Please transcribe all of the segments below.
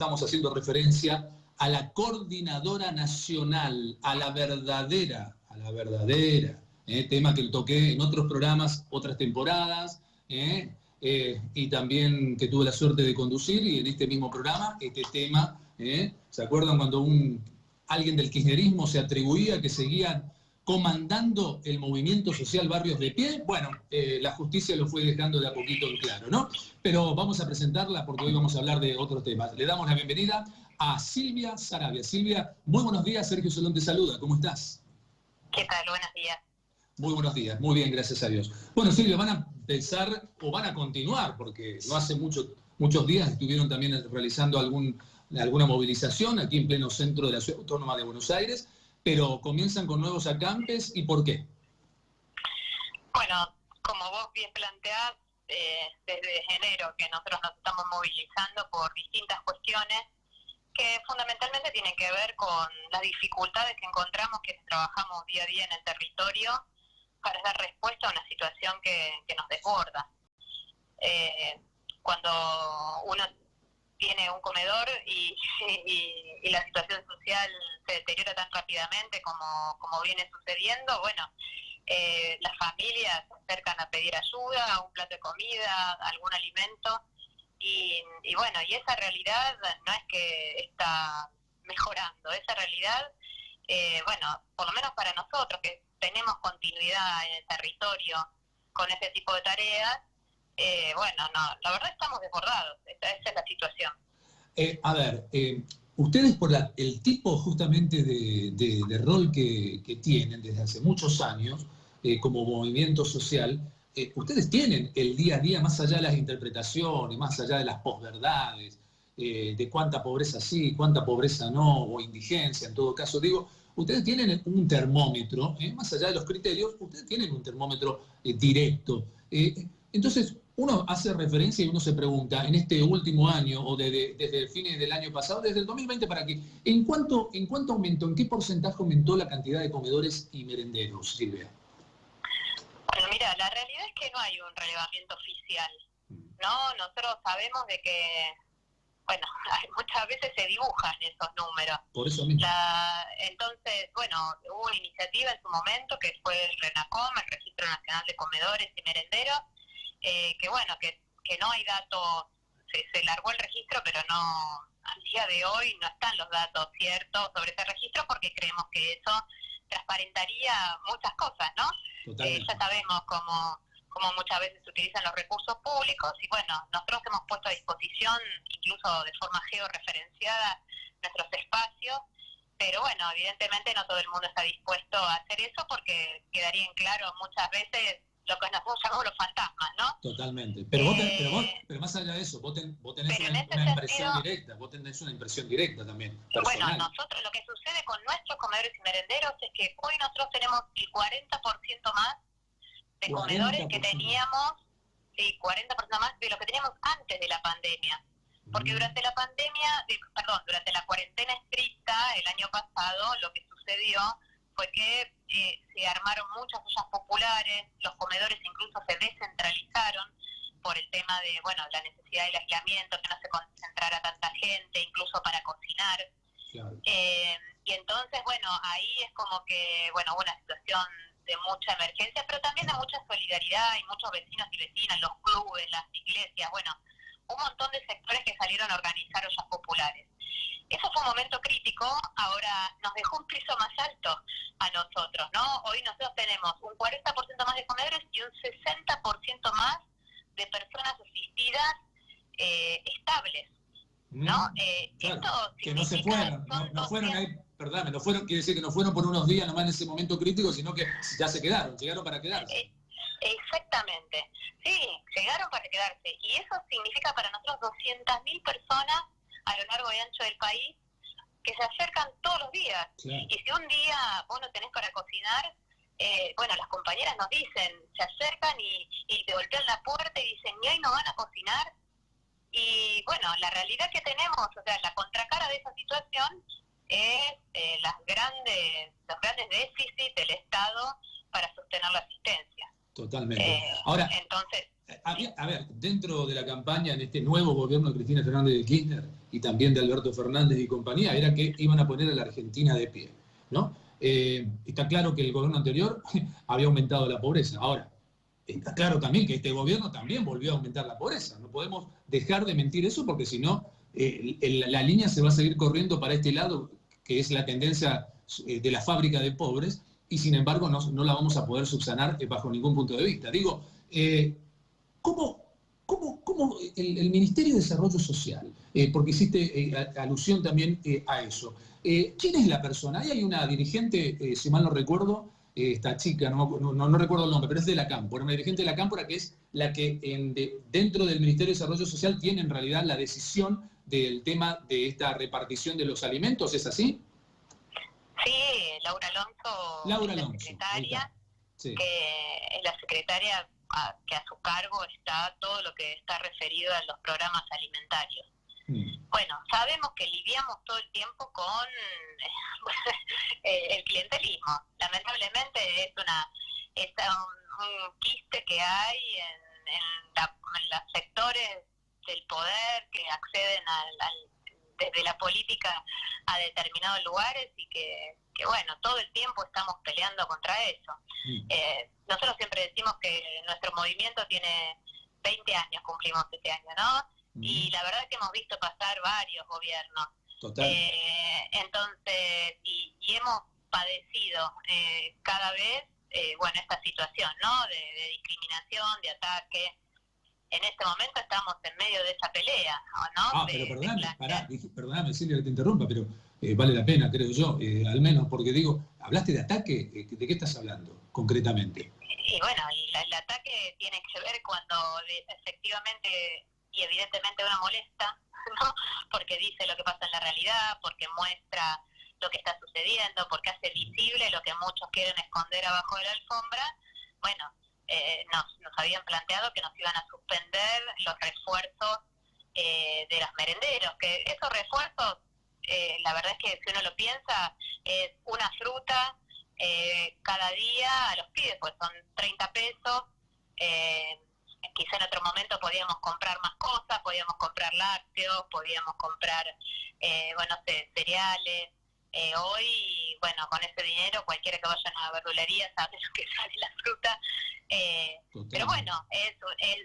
Estamos haciendo referencia a la coordinadora nacional, a la verdadera, tema que toqué en otros programas, otras temporadas, y también que tuve la suerte de conducir, y en este mismo programa, este tema, ¿se acuerdan cuando alguien del kirchnerismo se atribuía que seguía comandando el movimiento social Barrios de Pie? Bueno, la justicia lo fue dejando de a poquito en claro, ¿no? Pero vamos a presentarla porque hoy vamos a hablar de otros temas. Le damos la bienvenida a Silvia Saravia. Silvia, muy buenos días. Sergio Solón te saluda. ¿Cómo estás? ¿Qué tal? Buenos días. Muy buenos días. Muy bien, gracias a Dios. Bueno, Silvia, van a empezar o van a continuar, porque no hace muchos días estuvieron también realizando alguna movilización aquí en pleno centro de la Ciudad Autónoma de Buenos Aires, pero comienzan con nuevos acampes. ¿Y por qué? Bueno, como vos bien planteás, desde enero que nosotros nos estamos movilizando por distintas cuestiones que fundamentalmente tienen que ver con las dificultades que encontramos quienes trabajamos día a día en el territorio para dar respuesta a una situación que nos desborda. Cuando uno tiene un comedor y la situación social se deteriora tan rápidamente como viene sucediendo, bueno, las familias se acercan a pedir ayuda, un plato de comida, algún alimento, y bueno, y esa realidad no es que está mejorando, esa realidad, bueno, por lo menos para nosotros que tenemos continuidad en el territorio con ese tipo de tareas, bueno, no, la verdad estamos desbordados, esa es la situación. Ustedes por el tipo justamente de rol que tienen desde hace muchos años como movimiento social, ustedes tienen el día a día, más allá de las interpretaciones, más allá de las posverdades, de cuánta pobreza sí, cuánta pobreza no, o indigencia en todo caso, digo, ustedes tienen un termómetro, más allá de los criterios, ustedes tienen un termómetro directo. Entonces, uno hace referencia y uno se pregunta, en este último año, o desde fines del año pasado, desde el 2020 para aquí, ¿en cuánto aumentó, en qué porcentaje aumentó la cantidad de comedores y merenderos, Silvia? Bueno, mira, la realidad es que no hay un relevamiento oficial, ¿no? Nosotros sabemos de que, bueno, muchas veces se dibujan esos números. Por eso mismo. Entonces, bueno, hubo una iniciativa en su momento que fue el RENACOM, el Registro Nacional de Comedores y Merenderos, que bueno, que no hay datos, se largó el registro, pero no, al día de hoy no están los datos ciertos sobre ese registro porque creemos que eso transparentaría muchas cosas, ¿no? Ya sabemos cómo muchas veces se utilizan los recursos públicos y bueno, nosotros hemos puesto a disposición, incluso de forma georreferenciada, nuestros espacios, pero bueno, evidentemente no todo el mundo está dispuesto a hacer eso porque quedaría en claro muchas veces lo que nosotros llamamos los fantasmas, ¿no? Totalmente. Pero más allá de eso, vos tenés una impresión directa, vos tenés una impresión directa también, personal. Bueno, nosotros lo que sucede con nuestros comedores y merenderos es que hoy nosotros tenemos el 40% más de comedores que teníamos, sí, 40% más de lo que teníamos antes de la pandemia. Porque durante la pandemia, durante la cuarentena estricta el año pasado, lo que sucedió fue que se armaron muchas ollas populares, los comedores incluso se descentralizaron por el tema de, bueno, la necesidad del aislamiento, que no se concentrara tanta gente, incluso para cocinar. Claro. Y entonces, bueno, ahí es como que, bueno, hubo una situación de mucha emergencia, pero también de mucha solidaridad y muchos vecinos y vecinas, los clubes, las iglesias, bueno, un montón de sectores que salieron a organizar ollas populares. Eso fue un momento crítico, ahora nos dejó un piso más alto a nosotros, ¿no? Hoy nosotros tenemos un 40% más de comedores y un 60% más de personas asistidas estables, ¿no? Claro, esto que no se fueron, no fueron ahí, perdóname, no fueron, quiere decir que no fueron por unos días nomás en ese momento crítico, sino que ya se quedaron, llegaron para quedarse. Exactamente, sí, llegaron para quedarse, y eso significa para nosotros 200.000 personas a lo largo y ancho del país que se acercan todos los días. Claro. Y si un día vos no tenés para cocinar, bueno, las compañeras nos dicen, se acercan y te golpean la puerta y dicen, ¿y hoy no van a cocinar? Y bueno, la realidad que tenemos, o sea, la contracara de esa situación es los grandes déficits del Estado para sostener la asistencia. Totalmente. Ahora, entonces, a ver, dentro de la campaña en este nuevo gobierno de Cristina Fernández de Kirchner y también de Alberto Fernández y compañía, era que iban a poner a la Argentina de pie, ¿no? Está claro que el gobierno anterior había aumentado la pobreza. Ahora, está claro también que este gobierno también volvió a aumentar la pobreza. No podemos dejar de mentir eso porque si no, la línea se va a seguir corriendo para este lado, que es la tendencia de la fábrica de pobres, y sin embargo no la vamos a poder subsanar bajo ningún punto de vista. Digo, ¿cómo el Ministerio de Desarrollo Social, porque hiciste alusión también a eso, ¿quién es la persona? Ahí hay una dirigente, si mal no recuerdo, esta chica, no recuerdo el nombre, pero es de la Cámpora, una dirigente de la Cámpora que es la que dentro del Ministerio de Desarrollo Social tiene en realidad la decisión del tema de esta repartición de los alimentos, ¿es así? Sí, Laura Alonso, Laura es la Alonso, secretaria, sí. que es la secretaria que a su cargo está todo lo que está referido a los programas alimentarios. Bueno, sabemos que lidiamos todo el tiempo con el clientelismo. Lamentablemente es un quiste que hay en los sectores del poder que acceden desde la política a determinados lugares y que bueno, todo el tiempo estamos peleando contra eso. Nosotros siempre decimos que nuestro movimiento tiene 20 años, cumplimos este año, ¿no? Y la verdad es que hemos visto pasar varios gobiernos. Total. Entonces, y hemos padecido cada vez, esta situación, ¿no? De discriminación, de ataque. En este momento estamos en medio de esa pelea, ¿no? Pero perdóname, Silvia, que te interrumpa, pero vale la pena, creo yo, al menos, porque digo, hablaste de ataque, ¿de qué estás hablando concretamente? Y bueno, el ataque tiene que ver cuando efectivamente y evidentemente uno molesta, ¿no? Porque dice lo que pasa en la realidad, porque muestra lo que está sucediendo, porque hace visible lo que muchos quieren esconder abajo de la alfombra. Bueno, nos habían planteado que nos iban a suspender los refuerzos de los merenderos, que esos refuerzos, la verdad es que si uno lo piensa, es una fruta cada día a los pibes, pues son 30 pesos, quizá en otro momento podíamos comprar más cosas, podíamos comprar lácteos, podíamos comprar, cereales. Hoy, bueno, con ese dinero, cualquiera que vaya a la verdulería sabe lo que sale la fruta. Pero bueno, eso es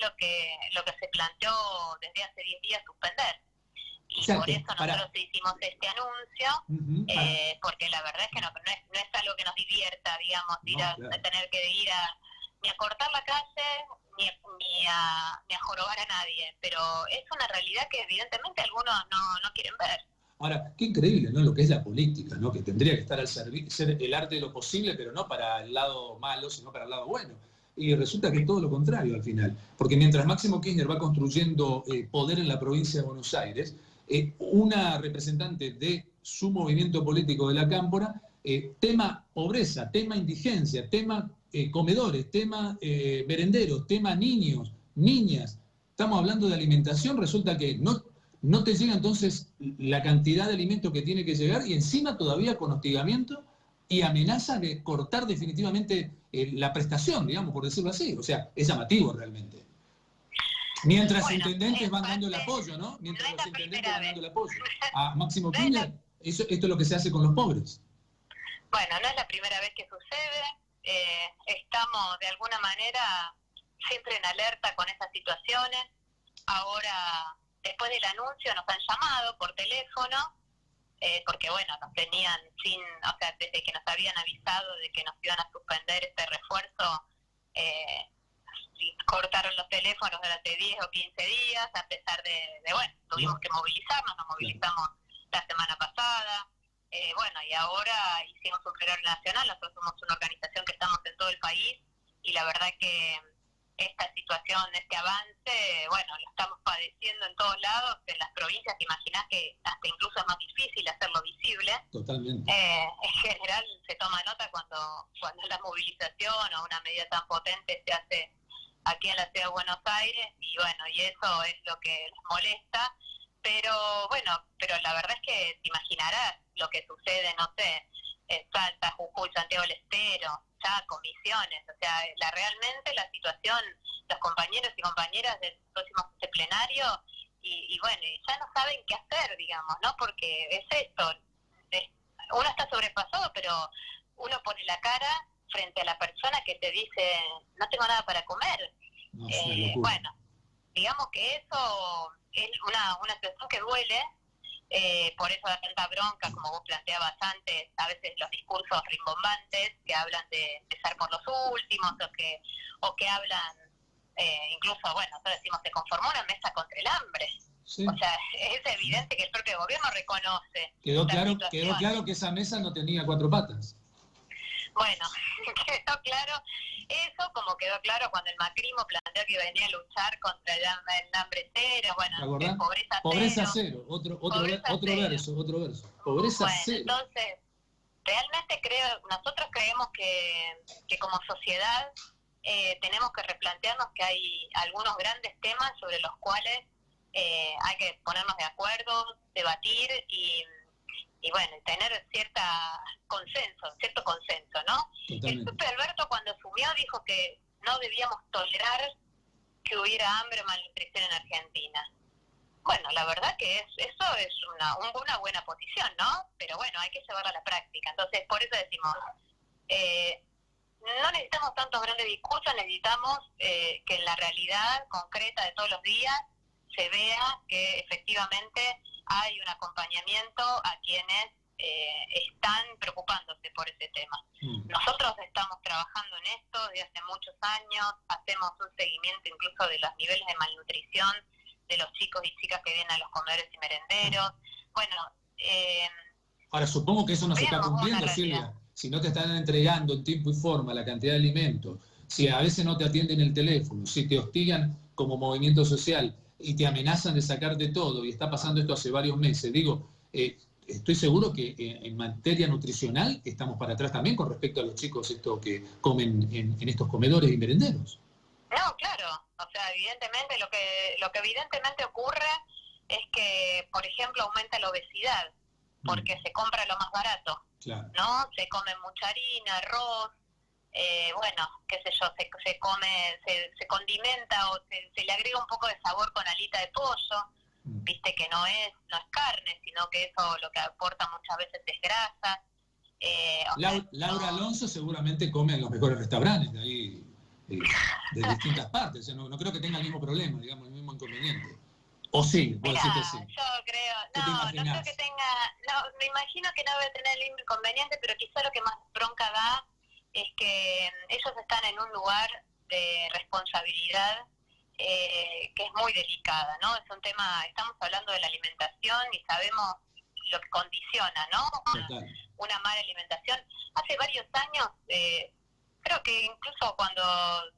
lo que se planteó desde hace 10 días suspender. Y por eso nosotros hicimos este anuncio, porque la verdad es que no es algo que nos divierta, digamos, tener que ir ni a cortar la calle, ni a jorobar a nadie. Pero es una realidad que evidentemente algunos no quieren ver. Ahora, qué increíble, ¿no? Lo que es la política, ¿no? Que tendría que estar al servicio, ser el arte de lo posible, pero no para el lado malo, sino para el lado bueno. Y resulta que es todo lo contrario al final. Porque mientras Máximo Kirchner va construyendo poder en la provincia de Buenos Aires, una representante de su movimiento político de la Cámpora, tema pobreza, tema indigencia, tema comedores, tema merenderos, tema niños, niñas. Estamos hablando de alimentación, resulta que no te llega entonces la cantidad de alimentos que tiene que llegar y encima todavía con hostigamiento y amenaza de cortar definitivamente la prestación, digamos, por decirlo así. O sea, es llamativo realmente. Mientras los intendentes van dando el apoyo, ¿no? Mientras los intendentes van dando el apoyo a Máximo Kirchner, esto es lo que se hace con los pobres. Bueno, no es la primera vez que sucede. Estamos de alguna manera siempre en alerta con estas situaciones. Ahora, después del anuncio nos han llamado por teléfono, porque bueno, nos tenían desde que nos habían avisado de que nos iban a suspender este refuerzo, cortaron los teléfonos durante 10 o 15 días, a pesar de tuvimos que movilizarnos, nos movilizamos la semana pasada, y ahora hicimos un feriado nacional. Nosotros somos una organización que estamos en todo el país, y la verdad que esta situación, este avance, lo estamos padeciendo en todos lados, en las provincias. Te imaginás que hasta incluso es más difícil hacerlo visible. Totalmente. En general se toma nota cuando la movilización o una medida tan potente se hace aquí en la ciudad de Buenos Aires, y eso es lo que les molesta. Pero la verdad es que te imaginarás lo que sucede, no sé, Salta, Jujuy, Santiago del Estero. ya comisiones. O sea, realmente la situación, los compañeros y compañeras del próximo plenario, y bueno, y ya no saben qué hacer, digamos, ¿no? Porque es esto, uno está sobrepasado, pero uno pone la cara frente a la persona que te dice, no tengo nada para comer. No, bueno, digamos que eso es una situación que duele, por eso da tanta bronca, como vos planteabas antes, a veces los discursos rimbombantes que hablan de empezar por los últimos, o que hablan, incluso, bueno, nosotros decimos, se conformó una mesa contra el hambre. Sí. O sea, es evidente que el propio gobierno reconoce. Quedó claro que esa mesa no tenía 4 patas. Bueno, quedó claro eso, como quedó claro cuando el macrismo planteó que venía a luchar contra el hambre cero, bueno, pobreza cero, otro verso. Pobreza cero. Entonces, realmente nosotros creemos que como sociedad tenemos que replantearnos que hay algunos grandes temas sobre los cuales hay que ponernos de acuerdo, debatir y bueno, tener cierto consenso, ¿no? Totalmente. El propio Alberto, cuando asumió, dijo que no debíamos tolerar que hubiera hambre o malnutrición en Argentina. Bueno, la verdad que eso es una buena posición, ¿no? Pero bueno, hay que llevarla a la práctica. Entonces, por eso decimos, no necesitamos tantos grandes discursos, necesitamos que en la realidad concreta de todos los días se vea que efectivamente hay un acompañamiento a quienes están preocupándose por ese tema. Nosotros estamos trabajando en esto desde hace muchos años, hacemos un seguimiento incluso de los niveles de malnutrición de los chicos y chicas que vienen a los comedores y merenderos. Bueno, ahora supongo que eso no se está cumpliendo, Silvia. Si no te están entregando en tiempo y forma la cantidad de alimentos, si a veces no te atienden el teléfono, si te hostigan como movimiento social y te amenazan de sacarte todo, y está pasando esto hace varios meses, digo, estoy seguro que en materia nutricional estamos para atrás también con respecto a los chicos que comen en estos comedores y merenderos. No, claro, o sea, evidentemente lo que evidentemente ocurre es que, por ejemplo, aumenta la obesidad, porque se compra lo más barato, claro, ¿no? Se come mucha harina, arroz, bueno, qué sé yo, se condimenta o se le agrega un poco de sabor con alita de pollo, viste que no es carne, sino que eso lo que aporta muchas veces es grasa. Laura Alonso seguramente come en los mejores restaurantes de ahí, de distintas partes, o sea, no creo que tenga el mismo problema, digamos, el mismo inconveniente. ¿O sí? Mirá, yo creo, no creo que tenga, me imagino que no debe tener el mismo inconveniente, pero quizá lo que más bronca da es que ellos están en un lugar de responsabilidad que es muy delicada, ¿no? Es un tema, estamos hablando de la alimentación y sabemos lo que condiciona, ¿no? Una mala alimentación. Hace varios años, creo que incluso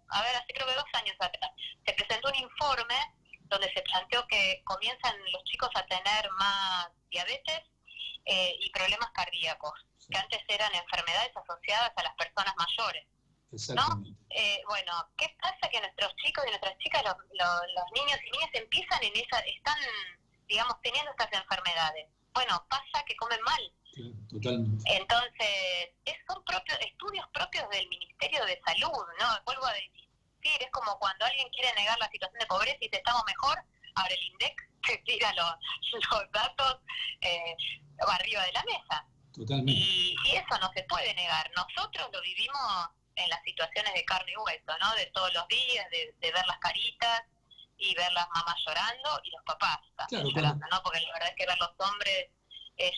hace creo que 2 años atrás, se presentó un informe donde se planteó que comienzan los chicos a tener más diabetes y problemas cardíacos, que antes eran enfermedades asociadas a las personas mayores, ¿no? Bueno, ¿qué pasa? Que nuestros chicos y nuestras chicas, los niños y niñas empiezan están, digamos, teniendo estas enfermedades. Bueno, pasa que comen mal. Sí, totalmente. Entonces, son estudios propios del Ministerio de Salud, ¿no? Vuelvo a decir, es como cuando alguien quiere negar la situación de pobreza y dice estamos mejor, ahora el INDEC te tira los datos arriba de la mesa. Totalmente. Y eso no se puede negar. Nosotros lo vivimos en las situaciones de carne y hueso, ¿no? De todos los días, de ver las caritas y ver las mamás llorando y los papás también llorando, ¿no? Porque la verdad es que ver los hombres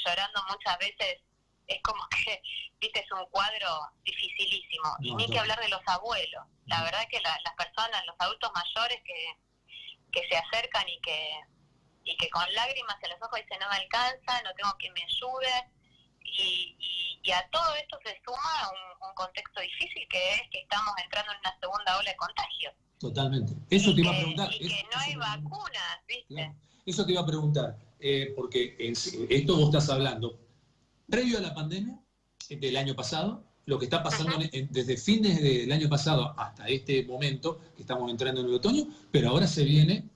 llorando muchas veces es como que, viste, es un cuadro dificilísimo. Y ni que hablar de los abuelos. La verdad es que las personas, los adultos mayores que se acercan y que con lágrimas en los ojos dicen no me alcanza, no tengo quien me ayude. Y a todo esto se suma un contexto difícil que es que estamos entrando en una segunda ola de contagio. Totalmente. Eso te iba a preguntar. Y que no hay vacunas, ¿viste? Claro. Eso te iba a preguntar, porque esto vos estás hablando previo a la pandemia del año pasado, lo que está pasando desde fines del año pasado hasta este momento, que estamos entrando en el otoño, pero ahora se viene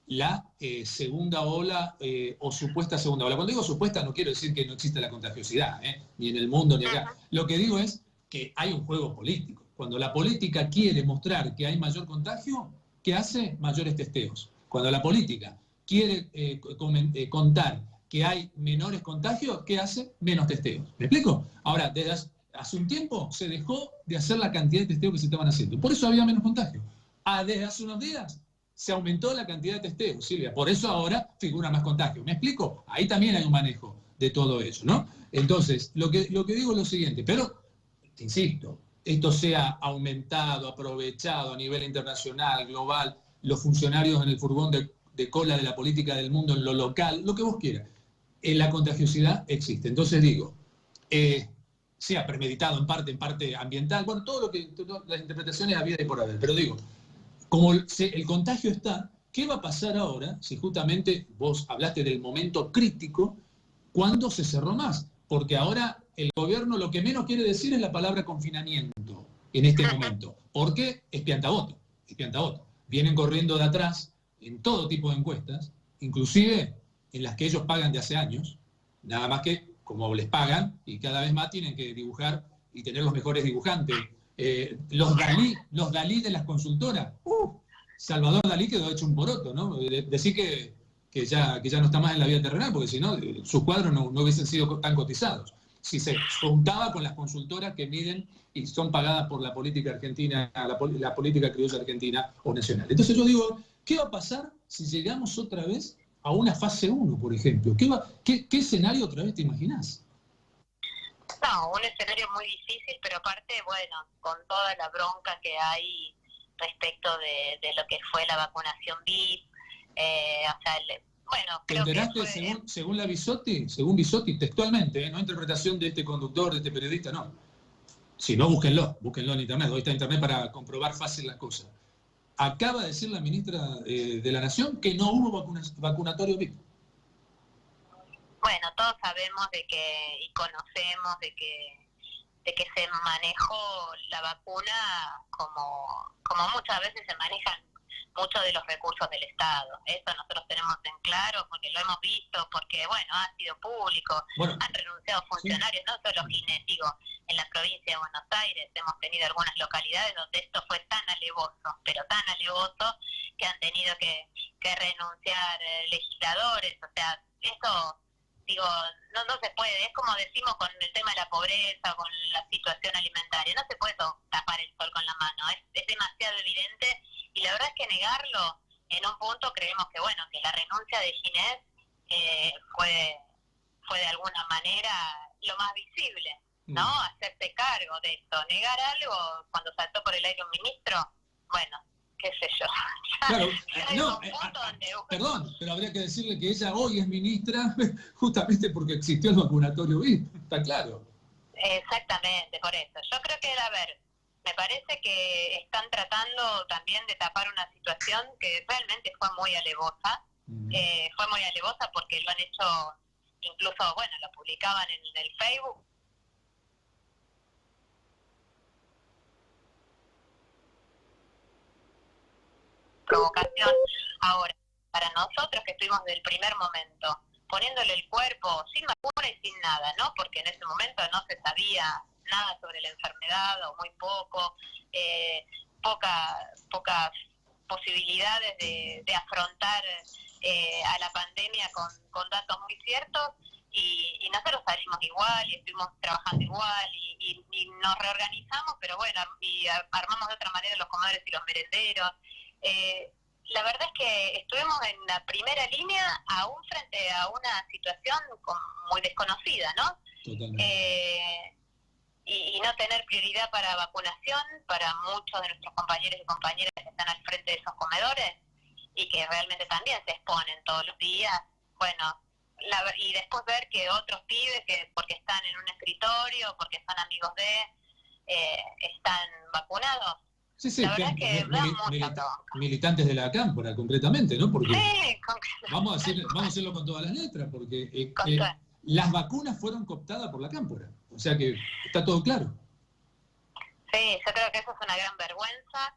la segunda ola o supuesta segunda ola. Cuando digo supuesta no quiero decir que no exista la contagiosidad, ni en el mundo ni acá. Lo que digo es que hay un juego político. Cuando la política quiere mostrar que hay mayor contagio, ¿qué hace? Mayores testeos. Cuando la política quiere contar que hay menores contagios, ¿qué hace? Menos testeos. ¿Me explico? Ahora, desde hace un tiempo se dejó de hacer la cantidad de testeos que se estaban haciendo. Por eso había menos contagio. Desde hace unos días se aumentó la cantidad de testeos, Silvia. Por eso ahora figura más contagio. ¿Me explico? Ahí también hay un manejo de todo eso, ¿no? Entonces, lo que digo es lo siguiente, pero, te insisto, esto sea aumentado, aprovechado a nivel internacional, global, los funcionarios en el furgón de cola de la política del mundo, en lo local, lo que vos quieras. La contagiosidad existe. Entonces digo, sea premeditado en parte ambiental, bueno, todas las interpretaciones había de por haber, pero digo, como el contagio está, ¿qué va a pasar ahora si justamente vos hablaste del momento crítico cuando se cerró más? Porque ahora el gobierno lo que menos quiere decir es la palabra confinamiento en este momento, porque es piantavoto. Vienen corriendo de atrás en todo tipo de encuestas, inclusive en las que ellos pagan de hace años, nada más que como les pagan y cada vez más tienen que dibujar y tener los mejores dibujantes. Los Dalí de las consultoras, Salvador Dalí quedó hecho un poroto, ¿no? Decir que ya no está más en la vida terrenal, porque si no, sus cuadros no hubiesen sido tan cotizados. Si se juntaba con las consultoras que miden y son pagadas por la política argentina, la política criolla argentina o nacional. Entonces yo digo, ¿qué va a pasar si llegamos otra vez a una fase 1, por ejemplo? ¿Qué escenario otra vez te imaginás? No, un escenario muy difícil, pero aparte, bueno, con toda la bronca que hay respecto de lo que fue la vacunación VIP, o sea, bueno, ¿Te creo enteraste que fue, según según Bisotti, textualmente, no interpretación de este conductor, de este periodista, no. Si no, búsquenlo en internet, hoy está internet para comprobar fácil las cosas. Acaba de decir la ministra de la Nación que no hubo vacunatorio VIP. bueno, todos sabemos de que y conocemos de que se manejó la vacuna como muchas veces se manejan muchos de los recursos del Estado. Eso nosotros tenemos en claro porque lo hemos visto, porque bueno, ha sido público, Bueno, han renunciado funcionarios, sí. No solo Ginés, digo, en la provincia de Buenos Aires hemos tenido algunas localidades donde esto fue tan alevoso, pero tan alevoso, que han tenido que renunciar legisladores, o sea, eso, digo, no se puede, es como decimos con el tema de la pobreza, con la situación alimentaria, no se puede tapar el sol con la mano, es demasiado evidente, y la verdad es que negarlo, en un punto creemos que bueno, que la renuncia de Ginés fue de alguna manera lo más visible, ¿no? Hacerse cargo de esto, negar algo cuando saltó por el aire un ministro, bueno, qué sé yo. Claro, no, perdón, pero habría que decirle que ella hoy es ministra justamente porque existió el vacunatorio VIP, está claro. Exactamente, por eso. Yo creo que, a ver, me parece que están tratando también de tapar una situación que realmente fue muy alevosa. Fue muy alevosa porque lo han hecho, incluso, bueno, lo publicaban en el Facebook. Provocación. Ahora, para nosotros que estuvimos desde el primer momento, poniéndole el cuerpo sin vacuna y sin nada, ¿no? Porque en ese momento no se sabía nada sobre la enfermedad o muy poco, pocas posibilidades de afrontar a la pandemia con datos muy ciertos, y nosotros salimos igual y estuvimos trabajando igual y nos reorganizamos, pero bueno, y armamos de otra manera los comedores y los merenderos. La verdad es que estuvimos en la primera línea aún frente a una situación muy desconocida, ¿no? Y no tener prioridad para vacunación para muchos de nuestros compañeros y compañeras que están al frente de esos comedores y que realmente también se exponen todos los días. Bueno, y después ver que otros pibes que porque están en un escritorio, porque son amigos están vacunados. Sí, la verdad es que militantes de la Cámpora, concretamente, ¿no? Porque sí, vamos a decirlo con todas las letras, porque las vacunas fueron cooptadas por la Cámpora. O sea que está todo claro. Sí, yo creo que eso es una gran vergüenza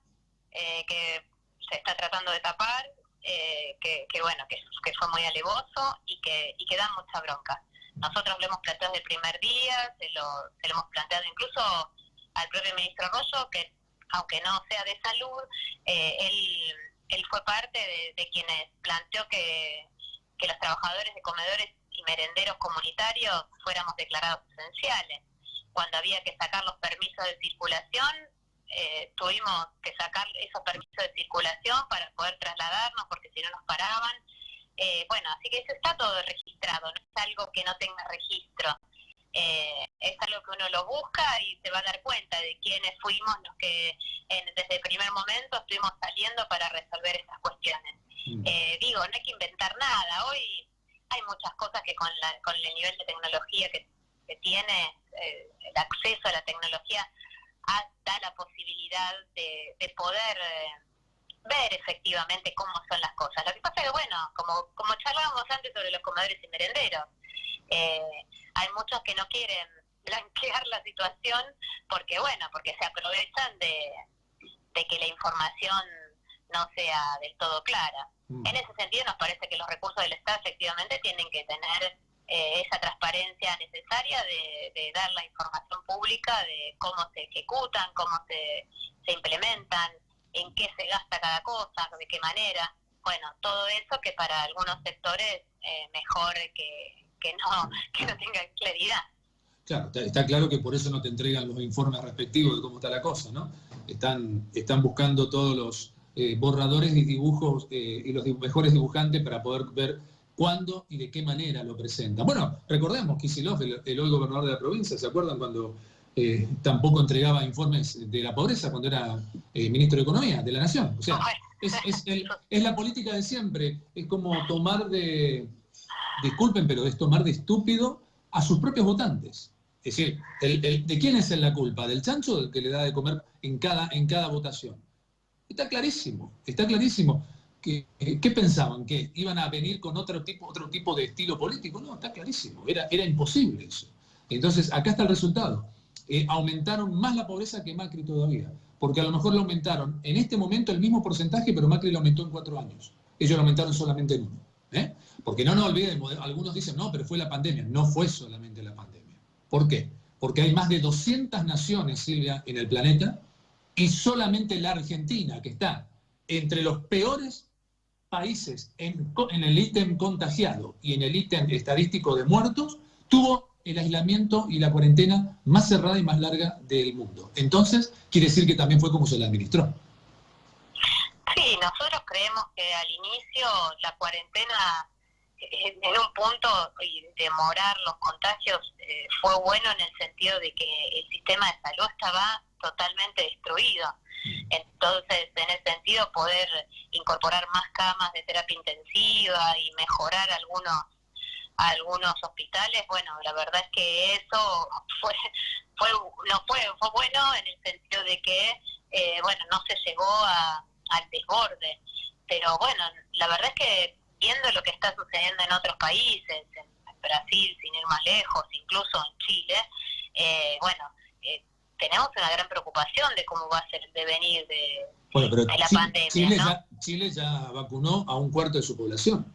que se está tratando de tapar, que bueno, que fue muy alevoso y que da mucha bronca. Nosotros lo hemos planteado desde el primer día, se lo hemos planteado incluso al propio ministro Rosso, que aunque no sea de salud, él fue parte de quienes planteó que los trabajadores de comedores y merenderos comunitarios fuéramos declarados esenciales. Cuando había que sacar los permisos de circulación, tuvimos que sacar esos permisos de circulación para poder trasladarnos, porque si no nos paraban. Bueno, así que eso está todo registrado, no es algo que no tenga registro. Es algo que uno lo busca y se va a dar cuenta de quiénes fuimos los que desde el primer momento estuvimos saliendo para resolver estas cuestiones. Digo, no hay que inventar nada. Hoy hay muchas cosas que con el nivel de tecnología que tiene, el acceso a la tecnología da la posibilidad de poder ver efectivamente cómo son las cosas. Lo que pasa es que, bueno, como charlábamos antes sobre los comedores y merenderos, hay muchos que no quieren blanquear la situación porque se aprovechan de que la información no sea del todo clara. En ese sentido nos parece que los recursos del Estado efectivamente tienen que tener esa transparencia necesaria de dar la información pública de cómo se ejecutan, cómo se implementan, en qué se gasta cada cosa, de qué manera. Bueno, todo eso que para algunos sectores mejor que no tengan claridad. Claro, está claro que por eso no te entregan los informes respectivos de cómo está la cosa, ¿no? Están buscando todos los borradores y dibujos y los mejores dibujantes para poder ver cuándo y de qué manera lo presentan. Bueno, recordemos Kicillof, el hoy gobernador de la provincia, ¿se acuerdan cuando tampoco entregaba informes de la pobreza cuando era ministro de Economía de la Nación? O sea, es la política de siempre, es como tomar disculpen, pero es tomar de estúpido a sus propios votantes. Es decir, ¿de quién es la culpa? ¿Del chancho o del que le da de comer en cada votación? Está clarísimo. ¿Qué pensaban? ¿Que iban a venir con otro tipo de estilo político? No, está clarísimo. Era imposible eso. Entonces, acá está el resultado. Aumentaron más la pobreza que Macri todavía. Porque a lo mejor lo aumentaron en este momento el mismo porcentaje, pero Macri lo aumentó en 4 años. Ellos lo aumentaron solamente en 1. Porque no nos olvidemos, algunos dicen, no, pero fue la pandemia. No fue solamente la pandemia. ¿Por qué? Porque hay más de 200 naciones, Silvia, en el planeta, y solamente la Argentina, que está entre los peores países en el ítem contagiado y en el ítem estadístico de muertos, tuvo el aislamiento y la cuarentena más cerrada y más larga del mundo. Entonces, quiere decir que también fue como se la administró. Sí, nosotros creemos que al inicio la cuarentena en un punto y demorar los contagios fue bueno en el sentido de que el sistema de salud estaba totalmente destruido. Entonces, en ese sentido, poder incorporar más camas de terapia intensiva y mejorar algunos hospitales, bueno, la verdad es que eso fue bueno en el sentido de que no se llegó al desborde. Pero bueno, la verdad es que viendo lo que está sucediendo en otros países, en Brasil, sin ir más lejos, incluso en Chile, tenemos una gran preocupación de cómo va a ser el devenir de la pandemia. Chile ya vacunó a 1/4 de su población.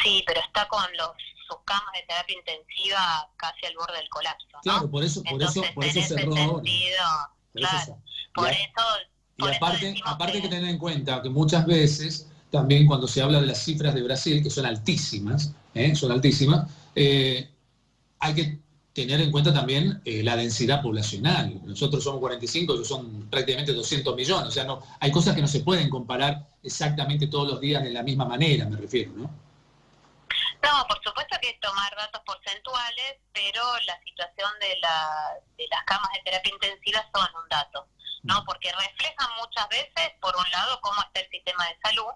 Sí, pero está con sus camas de terapia intensiva casi al borde del colapso, ¿no? Claro, por eso cerró ahora. Y aparte que tener en cuenta que muchas veces, también cuando se habla de las cifras de Brasil, que son altísimas, hay que tener en cuenta también la densidad poblacional. Nosotros somos 45, ellos son prácticamente 200 millones. O sea, hay cosas que no se pueden comparar exactamente todos los días de la misma manera, me refiero, ¿no? No, por supuesto que es tomar datos porcentuales, pero la situación de las camas de terapia intensiva son un dato, ¿no? Porque reflejan muchas veces, por un lado, cómo está el sistema de salud,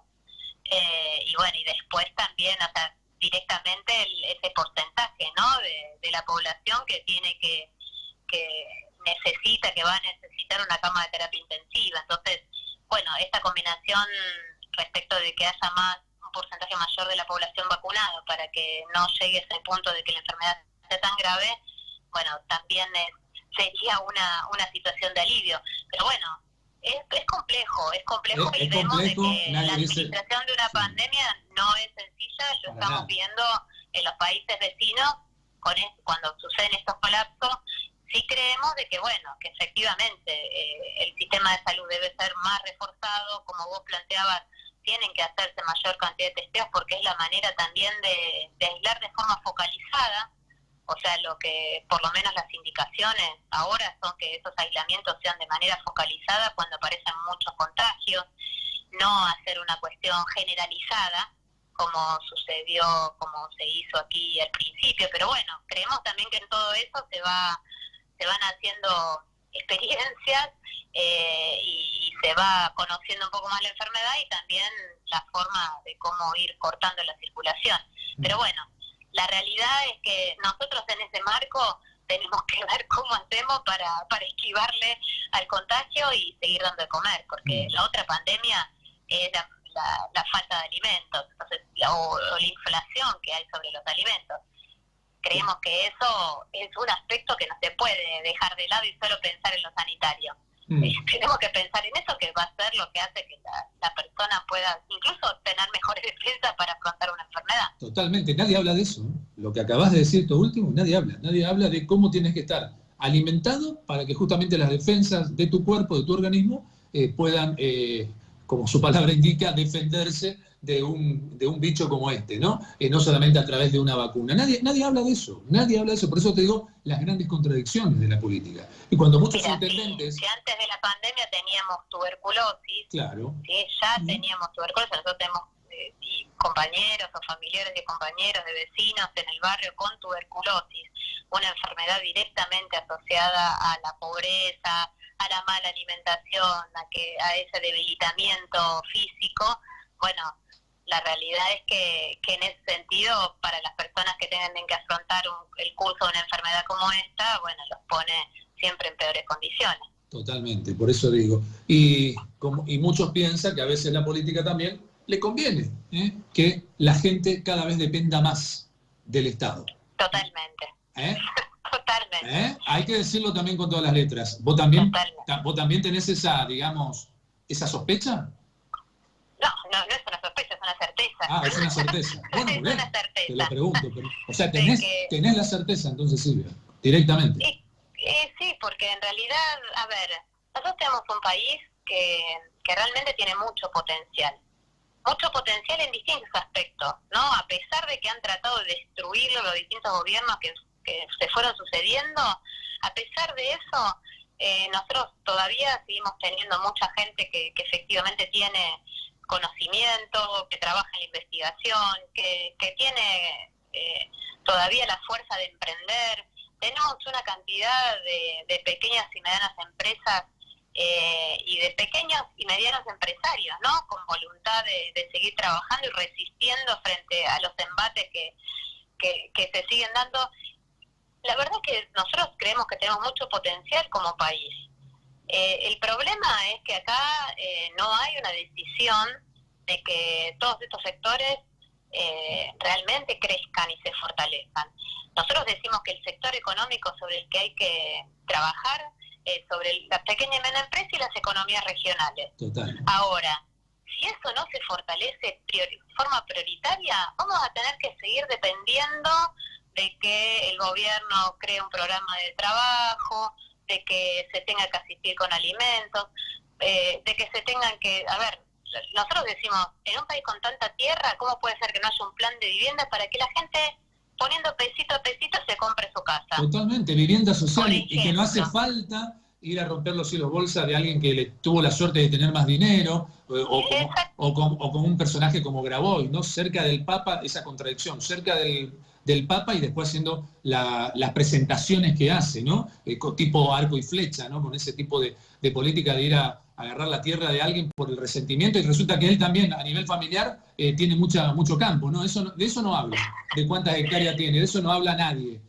y después también, o sea, directamente ese porcentaje, ¿no? de la población que tiene que va a necesitar una cama de terapia intensiva. Entonces, bueno, esta combinación respecto de que haya un porcentaje mayor de la población vacunada para que no llegue a ese punto de que la enfermedad sea tan grave, bueno, también sería una situación de alivio. Pero bueno, es complejo y vemos de que la administración de una pandemia no es sencilla, lo estamos viendo en los países vecinos cuando suceden estos colapsos, sí creemos de que, bueno, que efectivamente el sistema de salud debe ser más reforzado, como vos planteabas, tienen que hacerse mayor cantidad de testeos porque es la manera también de aislar de forma focalizada. O sea, lo que por lo menos las indicaciones ahora son que esos aislamientos sean de manera focalizada cuando aparecen muchos contagios, no hacer una cuestión generalizada como sucedió, como se hizo aquí al principio. Pero bueno, creemos también que en todo eso se van haciendo experiencias y se va conociendo un poco más la enfermedad y también la forma de cómo ir cortando la circulación. Pero bueno, la realidad es que nosotros en ese marco tenemos que ver cómo hacemos para esquivarle al contagio y seguir dando de comer, porque la otra pandemia es la falta de alimentos, entonces, o la inflación que hay sobre los alimentos. Creemos que eso es un aspecto que no se puede dejar de lado y solo pensar en lo sanitario. Tenemos que pensar en eso, que va a ser lo que hace que la persona pueda incluso tener mejores defensas para afrontar una enfermedad. Totalmente, nadie habla de eso, ¿no? Lo que acabas de decir, esto último, nadie habla de cómo tienes que estar alimentado para que justamente las defensas de tu cuerpo, de tu organismo, puedan, como su palabra indica, defenderse de un bicho como este, ¿no? No solamente a través de una vacuna. Nadie habla de eso, por eso te digo las grandes contradicciones de la política. Y cuando muchos intendentes... Si antes de la pandemia teníamos tuberculosis, claro, ¿sí? Ya teníamos tuberculosis, nosotros tenemos compañeros o familiares de compañeros, de vecinos en el barrio con tuberculosis, una enfermedad directamente asociada a la pobreza, a la mala alimentación, a ese debilitamiento físico. Bueno, la realidad es que en ese sentido, para las personas que tengan que afrontar el curso de una enfermedad como esta, bueno, los pone siempre en peores condiciones. Totalmente, por eso digo. Y muchos piensan que a veces la política también le conviene que la gente cada vez dependa más del Estado. Totalmente. Totalmente. Hay que decirlo también con todas las letras. ¿Vos también tenés esa, digamos, esa sospecha? No es una sospecha, es una certeza. Ah, es una certeza. Bueno, es una certeza. Te lo pregunto. O sea, tenés la certeza entonces, Silvia, directamente. Sí, porque en realidad, a ver, nosotros tenemos un país que realmente tiene mucho potencial en distintos aspectos, ¿no? A pesar de que han tratado de destruirlo los distintos gobiernos que se fueron sucediendo, a pesar de eso, nosotros todavía seguimos teniendo mucha gente que efectivamente tiene conocimiento, que trabaja en la investigación, que tiene todavía la fuerza de emprender. Tenemos una cantidad de pequeñas y medianas empresas y de pequeños y medianos empresarios, ¿no? Con voluntad de seguir trabajando y resistiendo frente a los embates que se siguen dando. La verdad es que nosotros creemos que tenemos mucho potencial como país. El problema es que acá no hay una decisión de que todos estos sectores realmente crezcan y se fortalezcan. Nosotros decimos que el sector económico sobre el que hay que trabajar es sobre la pequeña y mediana empresa y las economías regionales. Total. Ahora, si eso no se fortalece de forma prioritaria, vamos a tener que seguir dependiendo de que el gobierno cree un programa de trabajo, de que se tenga que asistir con alimentos, de que se tengan que... A ver, nosotros decimos, en un país con tanta tierra, ¿cómo puede ser que no haya un plan de vivienda para que la gente, poniendo pesito a pesito, se compre su casa? Totalmente, vivienda social, y que no hace falta ir a romper los hilos bolsa de alguien que le tuvo la suerte de tener más dinero, o con un personaje como Grabois, ¿no? Cerca del Papa, esa contradicción, cerca del Papa y después haciendo las presentaciones que hace, ¿no? Tipo arco y flecha, ¿no? Con ese tipo de política de ir a agarrar la tierra de alguien por el resentimiento, y resulta que él también a nivel familiar tiene mucho campo, ¿no? De eso no habla, de cuántas hectáreas tiene, de eso no habla nadie.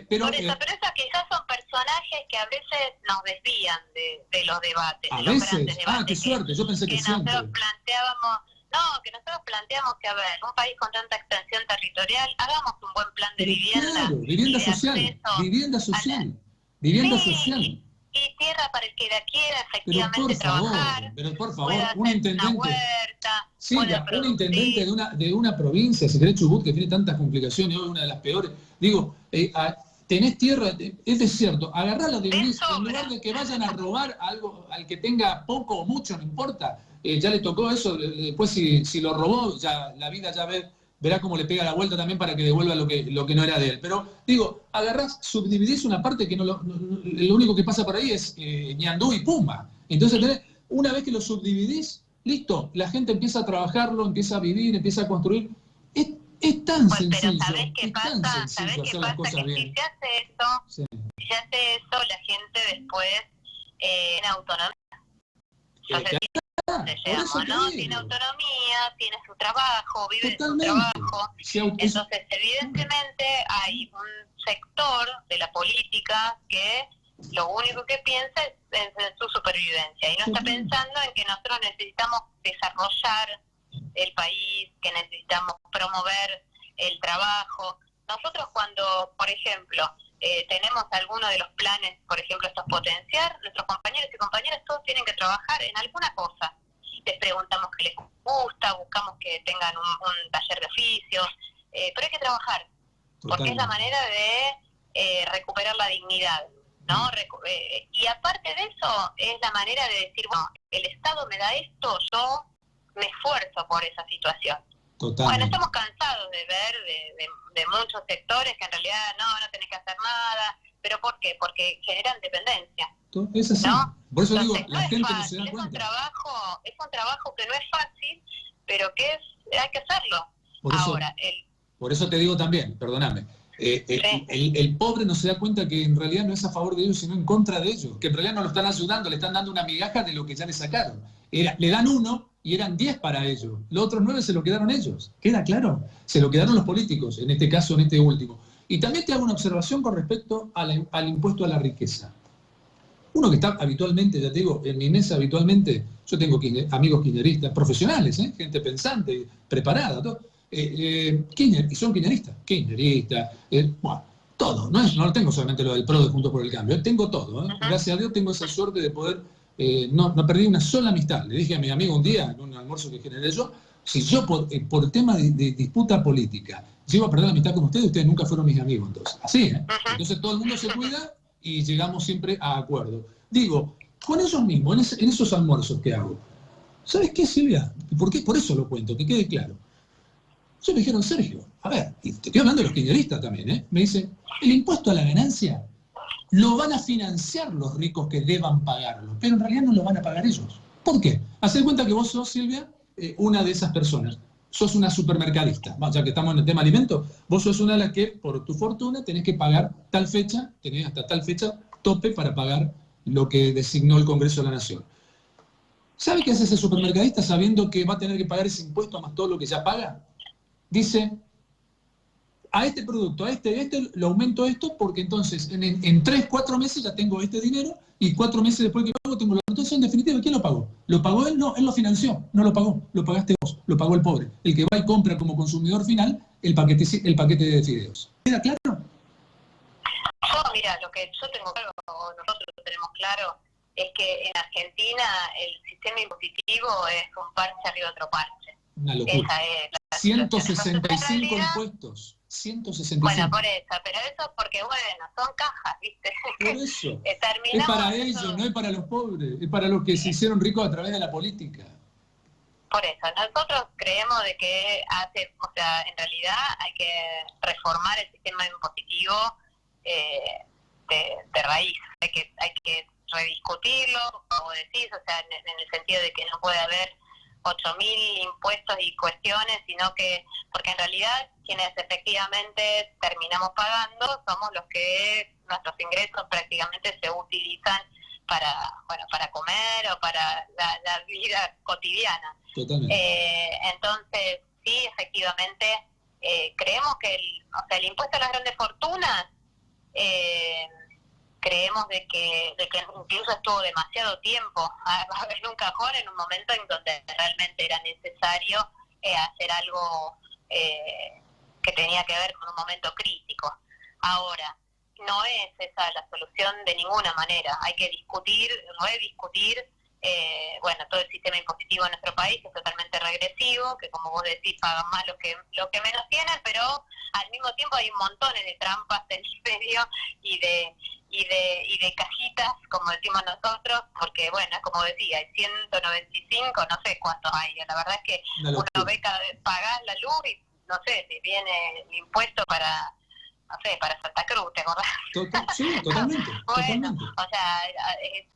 Pero esos quizás son personajes que a veces nos desvían de los debates. ¿A de los veces? grandes debates Qué suerte, yo pensé que siempre. Nosotros planteamos que, a ver, un país con tanta extensión territorial, hagamos un buen plan de vivienda. Claro, vivienda social. Vivienda social. Y tierra para el que la quiera efectivamente trabajar. Pero por favor, un intendente. Una huerta, Silvia, un intendente de una provincia, si querés Chubut, que tiene tantas complicaciones, hoy una de las peores. Digo, tenés tierra, es desierto, agarrá los dividís, en lugar de que vayan a robar algo al que tenga poco o mucho, no importa, ya le tocó eso, después si lo robó, ya la vida ya verá cómo le pega la vuelta también para que devuelva lo que no era de él. Pero digo, agarrás, subdividís una parte que lo único que pasa por ahí es ñandú y pumba. Entonces una vez que lo subdividís, listo, la gente empieza a trabajarlo, empieza a vivir, empieza a construir. Es tan sencillo. Pero ¿sabés qué pasa? ¿Sabés qué pasa? Que si se hace eso, sí. Si se hace eso, la gente después tiene autonomía. Entonces tiene autonomía, tiene su trabajo, vive de su trabajo. Entonces, evidentemente, hay un sector de la política que lo único que piensa es en su supervivencia y no está pensando en que nosotros necesitamos desarrollar el país, que necesitamos promover el trabajo. Nosotros cuando, por ejemplo, tenemos alguno de los planes, por ejemplo, estos potenciar, nuestros compañeros y compañeras todos tienen que trabajar en alguna cosa. Les preguntamos qué les gusta, buscamos que tengan un taller de oficios, pero hay que trabajar, porque es la manera de recuperar la dignidad, ¿no? Y aparte de eso, es la manera de decir, bueno, el Estado me da esto, yo me esfuerzo por esa situación. Totalmente. Bueno, estamos cansados de ver de muchos sectores que en realidad no tenés que hacer nada, pero ¿por qué? Porque generan dependencia. Es así. ¿No? Por eso entonces, digo, la gente no se da cuenta. Es un trabajo que no es fácil, pero que hay que hacerlo. Por eso te digo también, perdóname, el pobre no se da cuenta que en realidad no es a favor de ellos, sino en contra de ellos, que en realidad no lo están ayudando, le están dando una migaja de lo que ya le sacaron. Le dan 1 y eran 10 para ellos. Los otros 9 se lo quedaron ellos. ¿Queda claro? Se lo quedaron los políticos, en este caso, en este último. Y también te hago una observación con respecto al impuesto a la riqueza. Uno que está habitualmente, ya te digo, en mi mesa habitualmente, yo tengo amigos kirchneristas, profesionales, gente pensante, preparada, todo. Kirchner, y son kirchneristas, bueno, todo. No tengo solamente lo del PRO de Juntos por el Cambio, tengo todo. Gracias a Dios tengo esa suerte de poder. No perdí una sola amistad. Le dije a mi amigo un día, en un almuerzo que generé yo, si yo por tema de disputa política llego a perder la amistad con ustedes nunca fueron mis amigos. Entonces, así, Entonces todo el mundo se cuida y llegamos siempre a acuerdo. Digo, con ellos mismos, en esos almuerzos que hago, ¿sabes qué, Silvia? ¿Por qué? Por eso lo cuento, que quede claro. Ellos me dijeron, Sergio, a ver, y te estoy hablando de los kirchneristas también, me dicen, el impuesto a la ganancia lo van a financiar los ricos que deban pagarlo, pero en realidad no lo van a pagar ellos. ¿Por qué? Haced cuenta que vos sos, Silvia, una de esas personas. Sos una supermercadista, ya que estamos en el tema alimentos, vos sos una de las que, por tu fortuna, tenés que pagar tal fecha, tenés hasta tal fecha tope para pagar lo que designó el Congreso de la Nación. ¿Sabe qué hace ese supermercadista sabiendo que va a tener que pagar ese impuesto más todo lo que ya paga? Dice, a este producto, a este lo aumento esto porque entonces en 3, 4 meses ya tengo este dinero y 4 meses después que pago tengo lo otro. Entonces, en definitiva, ¿quién lo pagó? ¿Lo pagó él? No, él lo financió, no lo pagó, lo pagaste vos, lo pagó el pobre, el que va y compra como consumidor final el paquete de fideos. ¿Queda claro? Mira, lo que yo tengo claro, nosotros tenemos claro, es que en Argentina el sistema impositivo es un parche arriba de otro parche. Una locura. Esa es la 165 impuestos. 165. Bueno, por eso, pero eso porque, bueno, son cajas, ¿viste? Por eso. Es para ellos, no es para los pobres, es para los que se hicieron ricos a través de la política. Por eso, nosotros creemos de que en realidad hay que reformar el sistema impositivo de raíz. Hay que rediscutirlo, como decís, en el sentido de que no puede haber 8.000 impuestos y cuestiones, sino que, porque en realidad quienes efectivamente terminamos pagando somos los que nuestros ingresos prácticamente se utilizan para comer o para la vida cotidiana. Entonces, sí, efectivamente, creemos que el impuesto a las grandes fortunas, creemos de que incluso estuvo demasiado tiempo en un cajón en un momento en donde realmente era necesario hacer algo que tenía que ver con un momento crítico. Ahora, no es esa la solución de ninguna manera. Hay que discutir, rediscutir bueno, todo el sistema impositivo en nuestro país es totalmente regresivo, que como vos decís, pagan más lo que menos tienen, pero al mismo tiempo hay montones de trampas en el medio y de cajitas, como decimos nosotros, porque bueno, como decía, hay 195, no sé cuántos hay, la verdad es que uno ve cada vez, pagás la luz y no sé, te viene el impuesto para, no sé, para Santa Cruz, ¿te acordás? Sí, totalmente. Bueno, totalmente. o sea,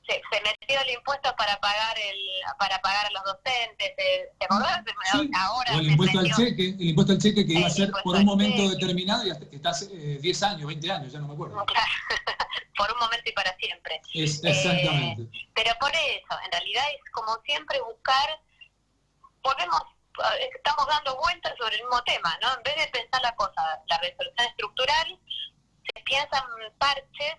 se metió el impuesto para pagar a los docentes, ¿te acordás? Sí. Ahora O el impuesto al cheque que iba a ser por un momento determinado y hasta hace 10 años, 20 años, ya no me acuerdo. Claro. Por un momento y para siempre. Exactamente. Pero por eso, en realidad es como siempre buscar, estamos dando vueltas sobre el mismo tema, ¿no? En vez de pensar la resolución estructural, se piensan parches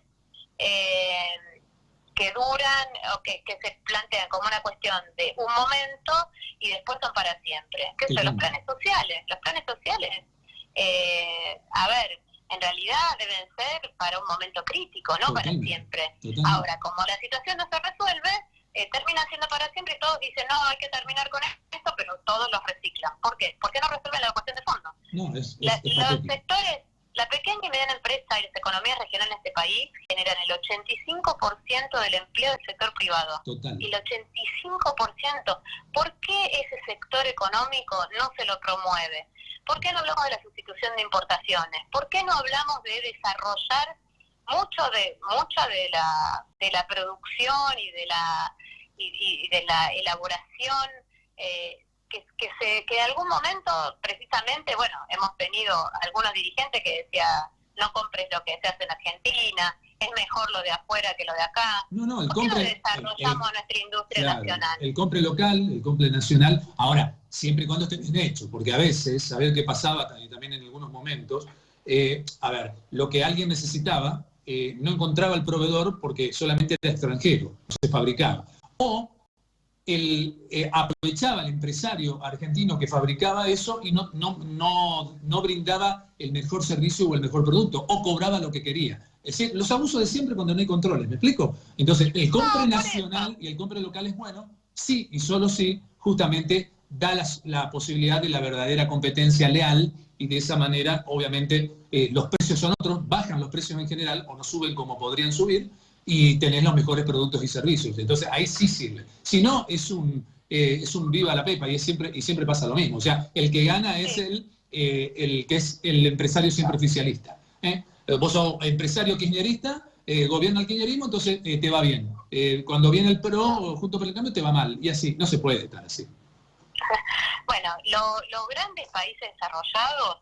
que duran o que se plantean como una cuestión de un momento y después son para siempre. ¿Qué son los planes sociales? Los planes sociales, a ver, en realidad deben ser para un momento crítico, no para siempre. Ahora, como la situación no se resuelve, termina siendo para siempre y todos dicen, no, hay que terminar con esto, pero todos los reciclan. ¿Por qué? ¿Por qué no resuelven la cuestión de fondo? No, los sectores, la pequeña y mediana empresa y las economías regionales de este país generan el 85% del empleo del sector privado. Total. El 85%. ¿Por qué ese sector económico no se lo promueve? ¿Por qué no hablamos de la sustitución de importaciones? ¿Por qué no hablamos de desarrollar mucha de la producción y de la elaboración que en algún momento precisamente, bueno, hemos tenido algunos dirigentes que decían, no compres lo que se hace en Argentina, es mejor lo de afuera que lo de acá. No, ¿Por qué no desarrollamos nuestra industria nacional? El compre local, el compre nacional, ahora, siempre y cuando esté bien hecho, porque a veces, saber qué pasaba también en algunos momentos, a ver, lo que alguien necesitaba, no encontraba el proveedor porque solamente era extranjero, no se fabricaba. O aprovechaba el empresario argentino que fabricaba eso y no brindaba el mejor servicio o el mejor producto, o cobraba lo que quería. Es decir, los abusos de siempre cuando no hay controles, ¿me explico? Entonces, el compre nacional y el compre local es bueno, sí y solo sí, justamente da la posibilidad de la verdadera competencia leal y de esa manera, obviamente, los precios son otros, bajan los precios en general o no suben como podrían subir, y tenés los mejores productos y servicios. Entonces, ahí sí sirve. Si no, es un viva la pepa y siempre pasa lo mismo. O sea, el que gana es el que es el empresario siempre oficialista. Vos sos empresario kirchnerista, gobierna el kirchnerismo, entonces te va bien. Cuando viene el PRO, junto por el cambio, te va mal. Y así, no se puede estar así. Bueno, los grandes países desarrollados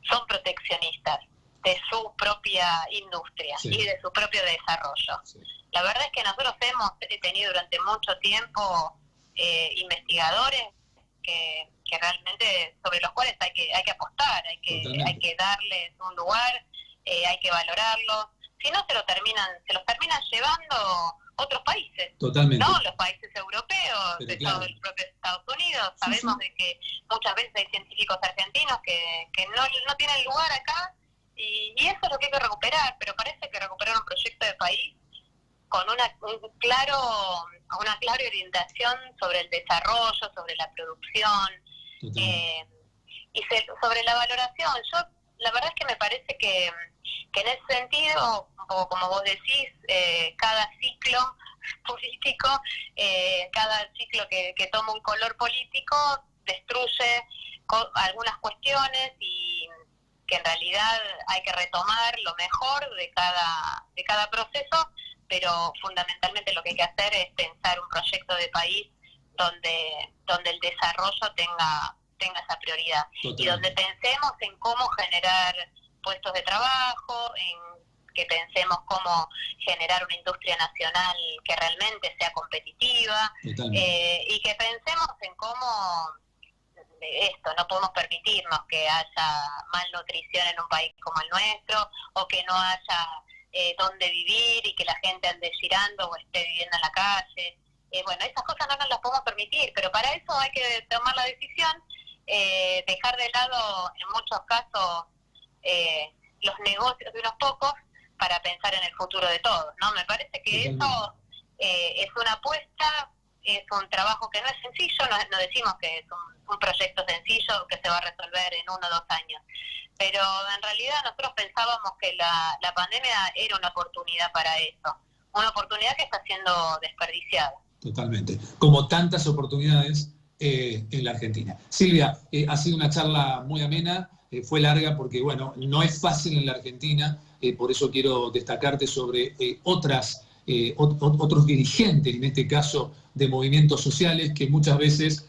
son proteccionistas de su propia industria y de su propio desarrollo. Sí. La verdad es que nosotros hemos tenido durante mucho tiempo investigadores que realmente sobre los cuales hay que apostar, hay que darles un lugar, hay que valorarlos. Si no, se los terminan llevando otros países. Totalmente. No los países europeos, de claro, los propios Estados Unidos. Sabemos de que muchas veces hay científicos argentinos que no tienen lugar acá. Y eso es lo que hay que recuperar, pero parece que recuperar un proyecto de país con una clara orientación sobre el desarrollo, sobre la producción y sobre la valoración. Yo la verdad es que me parece que en ese sentido, un poco como vos decís, cada ciclo político, cada ciclo que toma un color político destruye algunas cuestiones y que en realidad hay que retomar lo mejor de cada proceso, pero fundamentalmente lo que hay que hacer es pensar un proyecto de país donde el desarrollo tenga esa prioridad. Totalmente. Y donde pensemos en cómo generar puestos de trabajo, en que pensemos cómo generar una industria nacional que realmente sea competitiva, y que pensemos en cómo no podemos permitirnos que haya malnutrición en un país como el nuestro, o que no haya dónde vivir y que la gente ande girando o esté viviendo en la calle. Bueno, esas cosas no nos las podemos permitir, pero para eso hay que tomar la decisión, dejar de lado en muchos casos los negocios de unos pocos para pensar en el futuro de todos, ¿no? Me parece que eso es una apuesta, es un trabajo que no es sencillo, no decimos que es un proyecto sencillo que se va a resolver en 1 o 2 años, pero en realidad nosotros pensábamos que la pandemia era una oportunidad para eso, una oportunidad que está siendo desperdiciada. Totalmente, como tantas oportunidades en la Argentina. Silvia, ha sido una charla muy amena, fue larga porque, bueno, no es fácil en la Argentina, por eso quiero destacarte sobre otros dirigentes, en este caso de movimientos sociales, que muchas veces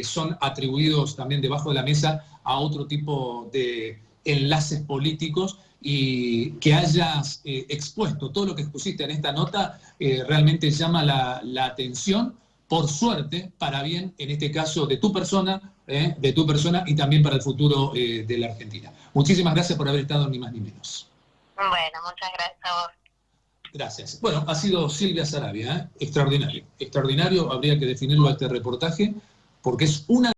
son atribuidos también debajo de la mesa a otro tipo de enlaces políticos, y que hayas expuesto todo lo que expusiste en esta nota realmente llama la atención, por suerte, para bien, en este caso, de tu persona y también para el futuro de la Argentina. Muchísimas gracias por haber estado, ni más ni menos. Bueno, muchas gracias a vos. Gracias. Bueno, ha sido Silvia Saravia, extraordinario. Extraordinario, habría que definirlo a este reportaje, porque es una